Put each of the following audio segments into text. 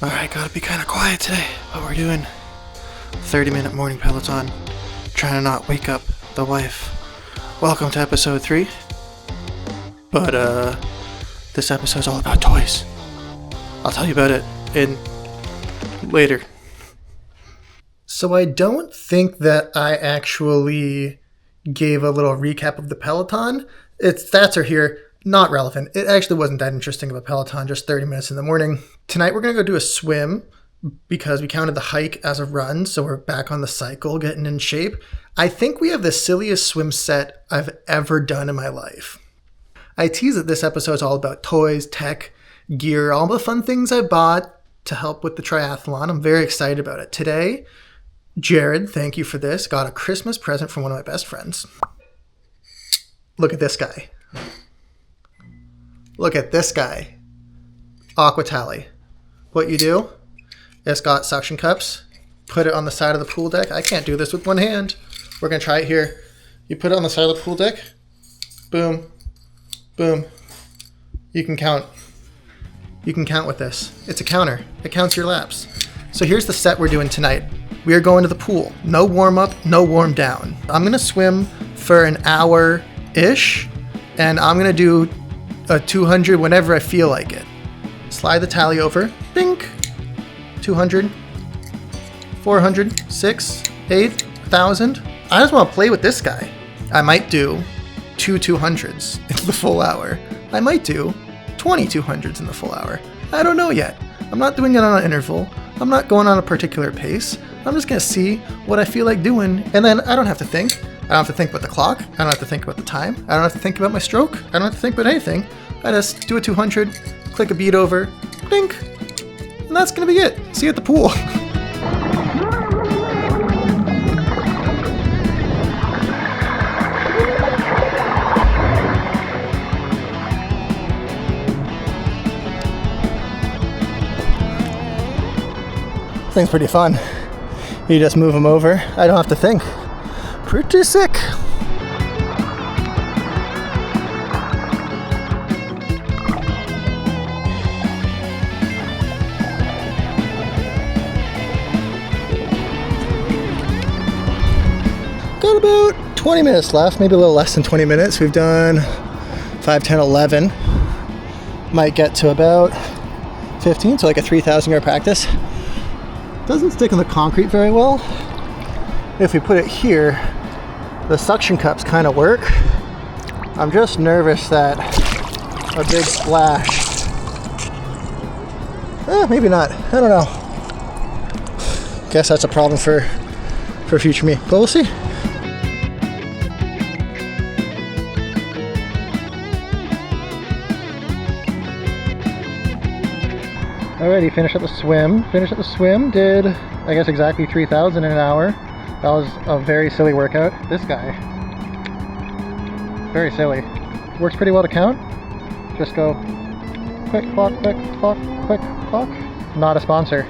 Alright, gotta be kind of quiet today, but we're doing 30-minute morning Peloton, trying to not wake up the wife. Welcome to episode 3. But, this episode's all about toys. I'll tell you about it later. So I don't think that I actually gave a little recap of the Peloton. Its stats are here. Not relevant. It actually wasn't that interesting of a Peloton, just 30 minutes in the morning. Tonight we're going to go do a swim because we counted the hike as a run, so we're back on the cycle, getting in shape. I think we have the silliest swim set I've ever done in my life. I tease that this episode is all about toys, tech, gear, all the fun things I bought to help with the triathlon. I'm very excited about it. Today, Jared, thank you for this, got a Christmas present from one of my best friends. Look at this guy. Look at this guy. Aqua Tally. What you do, it's got suction cups. Put it on the side of the pool deck. I can't do this with one hand. We're going to try it here. You put it on the side of the pool deck. Boom. Boom. You can count. You can count with this. It's a counter. It counts your laps. So here's the set we're doing tonight. We are going to the pool. No warm up, no warm down. I'm going to swim for an hour-ish. And I'm going to do a 200 whenever I feel like it. Slide the tally over. Bink. 200. 400. 6. 8. 1,000. I just want to play with this guy. I might do 2 200s in the full hour. I might do 20 200s in the full hour. I don't know yet. I'm not doing it on an interval. I'm not going on a particular pace. I'm just going to see what I feel like doing. And then I don't have to think. I don't have to think about the clock. I don't have to think about the time. I don't have to think about my stroke. I don't have to think about anything. I just do a 200, click a beat over, blink, and that's going to be it. See you at the pool. This thing's pretty fun. You just move them over. I don't have to think. Pretty sick. Got about 20 minutes left, maybe a little less than 20 minutes. We've done 5, 10, 11. Might get to about 15, so like a 3,000 yard practice. Doesn't stick in the concrete very well. If we put it here, the suction cups kind of work. I'm just nervous that a big splash. Maybe not. I don't know. Guess that's a problem for future me, but we'll see. Alrighty, finish up the swim. Did, I guess, exactly 3,000 in an hour. That was a very silly workout. This guy, very silly. Works pretty well to count. Just go quick clock, quick clock, quick clock. Not a sponsor.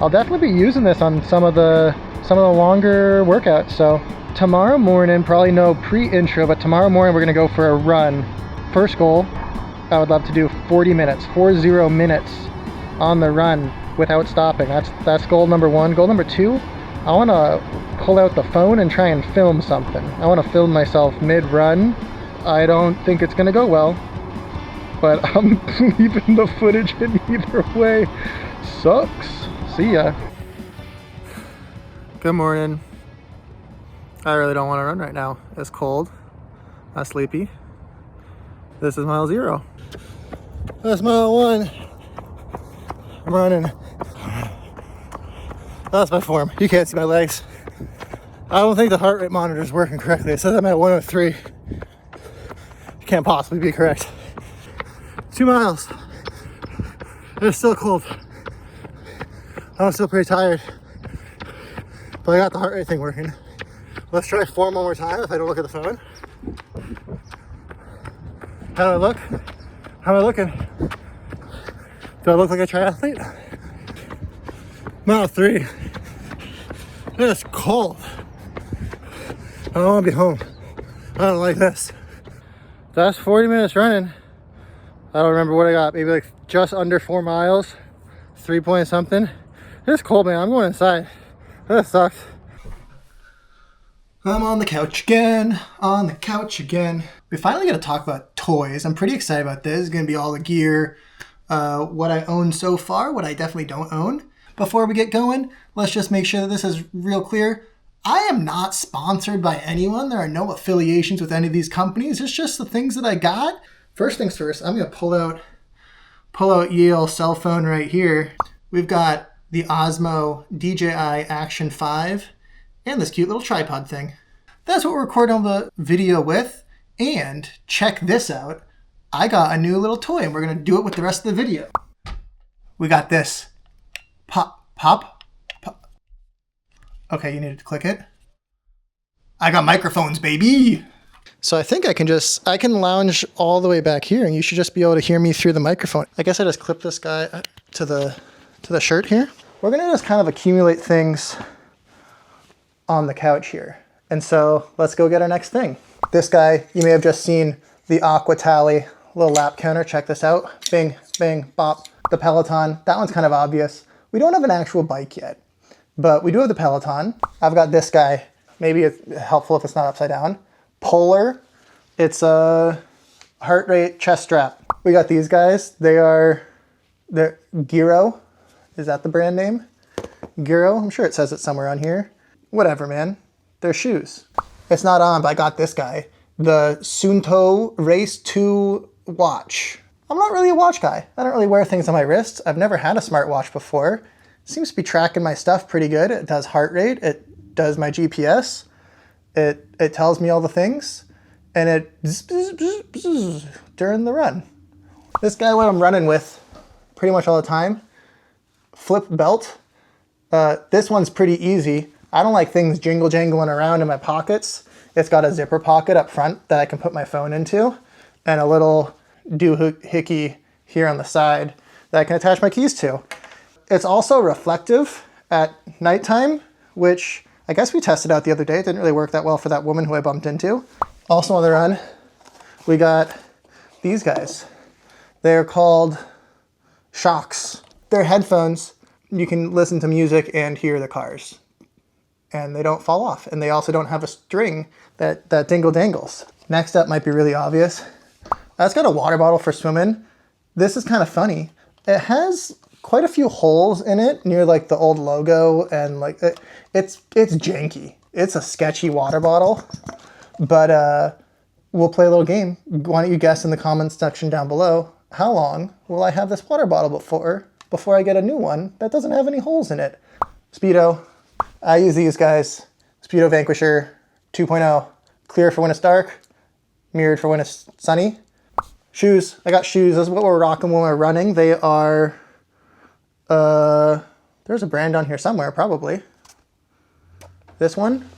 I'll definitely be using this on some of the longer workouts. So tomorrow morning, probably no pre-intro, but tomorrow morning we're gonna go for a run. First goal, I would love to do 40 minutes on the run without stopping. That's goal number 1. Goal number 2, I want to pull out the phone and try and film something. I want to film myself mid-run. I don't think it's going to go well, but I'm leaving the footage in either way. Sucks. See ya. Good morning. I really don't want to run right now. It's cold. I'm sleepy. This is mile 0. That's mile 1. I'm running. That's my form. You can't see my legs. I don't think the heart rate monitor is working correctly. It says I'm at 103. It can't possibly be correct. 2 miles. It's still cold. I'm still pretty tired. But I got the heart rate thing working. Let's try form one more time if I don't look at the phone. How do I look? How am I looking? Do I look like a triathlete? Mile 3. It's cold. I don't want to be home. I don't like this. That's 40 minutes running. I don't remember what I got. Maybe like just under 4 miles. 3 point something. It's cold, man. I'm going inside. That sucks. I'm on the couch again. On the couch again. We finally get to talk about toys. I'm pretty excited about this. It's going to be all the gear, what I own so far, what I definitely don't own. Before we get going, let's just make sure that this is real clear. I am not sponsored by anyone. There are no affiliations with any of these companies. It's just the things that I got. First things first, I'm going to pull out Yale's cell phone right here. We've got the Osmo DJI Action 5 and this cute little tripod thing. That's what we're recording the video with. And check this out. I got a new little toy and we're going to do it with the rest of the video. We got this. Pop. Okay, you needed to click it. I got microphones, baby. So I think I can lounge all the way back here and you should just be able to hear me through the microphone. I guess I just clip this guy to the shirt here. We're gonna just kind of accumulate things on the couch here. And so let's go get our next thing. This guy, you may have just seen the Aqua Tally little lap counter. Check this out. Bing, bing, bop. The Peloton, that one's kind of obvious. We don't have an actual bike yet, but we do have the Peloton. I've got this guy. Maybe it's helpful if it's not upside down. Polar. It's a heart rate chest strap. We got these guys. They're Giro. Is that the brand name? Giro. I'm sure it says it somewhere on here. Whatever, man. They're shoes. It's not on, but I got this guy. The Suunto Race 2 watch. I'm not really a watch guy. I don't really wear things on my wrists. I've never had a smartwatch before. It seems to be tracking my stuff pretty good. It does heart rate. It does my GPS. It tells me all the things. And it bzz during the run. This guy, what I'm running with pretty much all the time. Flip belt. This one's pretty easy. I don't like things jangling around in my pockets. It's got a zipper pocket up front that I can put my phone into. And a little doohickey here on the side that I can attach my keys to. It's also reflective at nighttime, which I guess we tested out the other day. It didn't really work that well for that woman who I bumped into. Also on the run, we got these guys. They're called Shocks. They're headphones. You can listen to music and hear the cars. And they don't fall off. And they also don't have a string that dingle dangles. Next up might be really obvious. That's got a water bottle for swimming. This is kind of funny. It has quite a few holes in it near like the old logo and like it's janky. It's a sketchy water bottle, but we'll play a little game. Why don't you guess in the comments section down below, how long will I have this water bottle before I get a new one that doesn't have any holes in it? Speedo. I use these guys. Speedo Vanquisher 2.0. Clear for when it's dark, mirrored for when it's sunny. Shoes. I got shoes. This is what we're rocking when we're running. They are, there's a brand on here somewhere, probably. This one.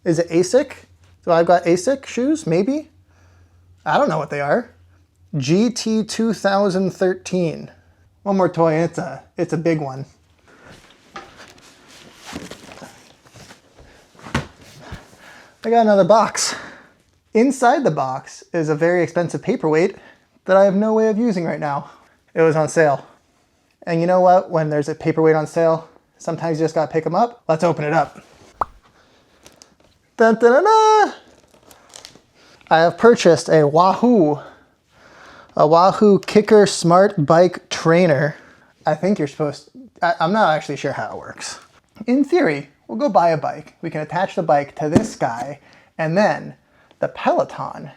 Is it ASIC? So I've got ASIC shoes, maybe? I don't know what they are. GT 2013. One more toy, and it's a big one. I got another box. Inside the box is a very expensive paperweight that I have no way of using right now. It was on sale. And you know what? When there's a paperweight on sale, sometimes you just gotta pick them up. Let's open it up. Dun, dun, dun, dun. I have purchased a Wahoo Kicker Smart Bike Trainer. I think you're supposed to, I'm not actually sure how it works. In theory, we'll go buy a bike. We can attach the bike to this guy, and then the Peloton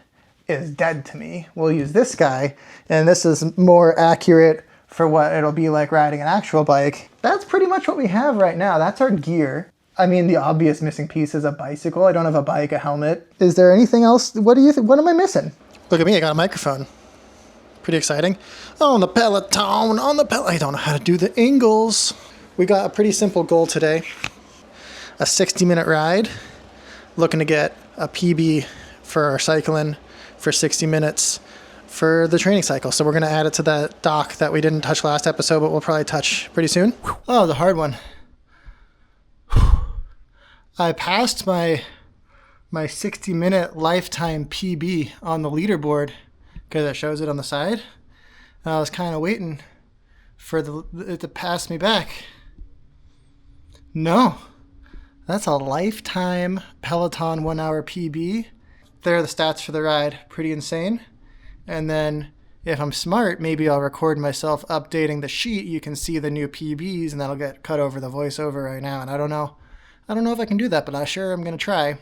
is dead to me. We'll use this guy, and this is more accurate for what it'll be like riding an actual bike. That's pretty much what we have right now. That's our gear. I mean, the obvious missing piece is a bicycle. I don't have a bike, a helmet. Is there anything else? What do you think? What am I missing? Look at me, I got a microphone. Pretty exciting. On the Peloton, I don't know how to do the angles. We got a pretty simple goal today. A 60-minute ride. Looking to get a PB for our cycling for 60 minutes for the training cycle. So we're going to add it to that doc that we didn't touch last episode, but we'll probably touch pretty soon. Oh, the hard one. I passed my 60-minute lifetime PB on the leaderboard because it shows it on the side. And I was kind of waiting for it to pass me back. No. That's a lifetime Peloton 1 hour PB. There are the stats for the ride. Pretty insane. And then if I'm smart, maybe I'll record myself updating the sheet. You can see the new PBs, and that'll get cut over the voiceover right now. And I don't know if I can do that, but I'm going to try.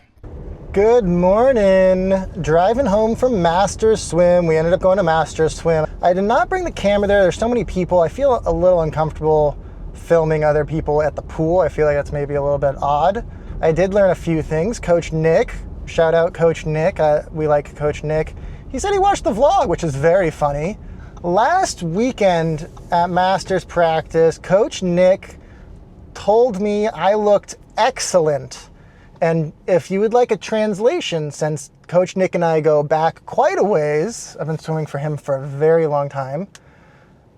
Good morning. Driving home from Masters Swim. We ended up going to Masters Swim. I did not bring the camera there. There's so many people. I feel a little uncomfortable filming other people at the pool. I feel like that's maybe a little bit odd. I did learn a few things. Coach Nick, shout out Coach Nick. We like Coach Nick. He said he watched the vlog, which is very funny. Last weekend at Masters practice, Coach Nick told me I looked excellent. And if you would like a translation, since Coach Nick and I go back quite a ways, I've been swimming for him for a very long time.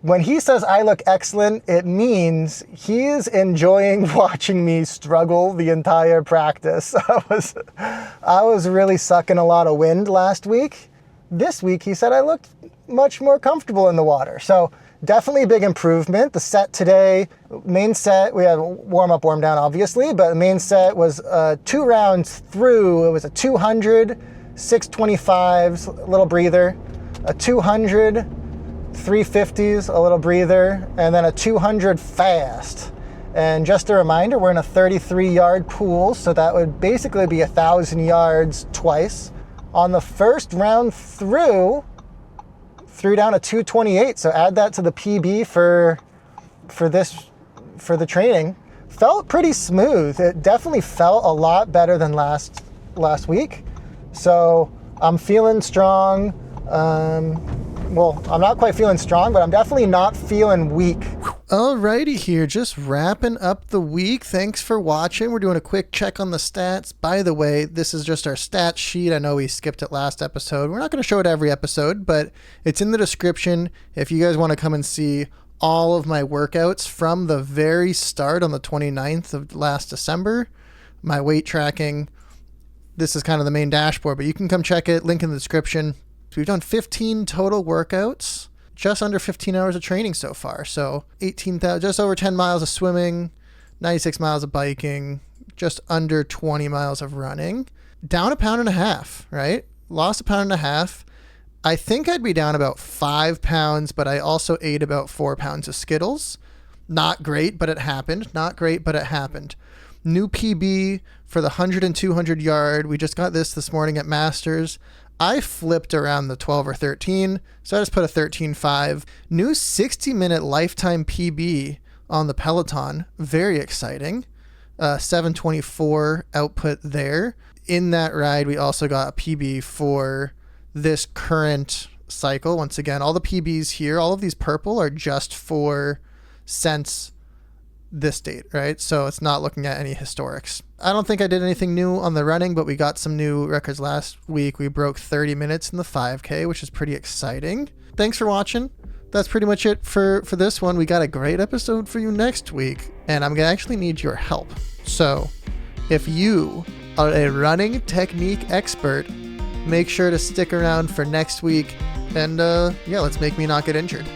When he says I look excellent, it means he is enjoying watching me struggle the entire practice. I was really sucking a lot of wind last week. This week, he said I looked much more comfortable in the water. So definitely a big improvement. The set today, main set, we had warm up, warm down, obviously, but the main set was 2 rounds through. It was a 200, 625s, a little breather, a 200, 350s, a little breather, and then a 200 fast. And just a reminder, we're in a 33-yard pool, so that would basically be 1,000 yards twice. On the first round threw down a 228, so add that to the PB for the training. Felt pretty smooth. It definitely felt a lot better than last week. So I'm feeling strong. Well, I'm not quite feeling strong, but I'm definitely not feeling weak. Alrighty here, just wrapping up the week. Thanks for watching. We're doing a quick check on the stats. By the way, this is just our stat sheet. I know we skipped it last episode. We're not going to show it every episode, but it's in the description if you guys want to come and see all of my workouts from the very start on the 29th of last December. My weight tracking. This is kind of the main dashboard, but you can come check it. Link in the description. We've done 15 total workouts, just under 15 hours of training so far. So 18,000, just over 10 miles of swimming, 96 miles of biking, just under 20 miles of running. Down 1.5 pounds, right? Lost 1.5 pounds. I think I'd be down about 5 pounds, but I also ate about 4 pounds of Skittles. Not great, but it happened. Not great, but it happened. New PB for the 100 and 200 yard. We just got this morning at Masters. I flipped around the 12 or 13, so I just put a 13.5. New 60-minute lifetime PB on the Peloton. Very exciting. 724 output there. In that ride, we also got a PB for this current cycle. Once again, all the PBs here, all of these purple are just for since this date, right? So it's not looking at any historics. I don't think I did anything new on the running, but we got some new records last week. We broke 30 minutes in the 5K, which is pretty exciting. Thanks for watching. That's pretty much it for this one. We got a great episode for you next week, and I'm going to actually need your help. So if you are a running technique expert, make sure to stick around for next week, and let's make me not get injured.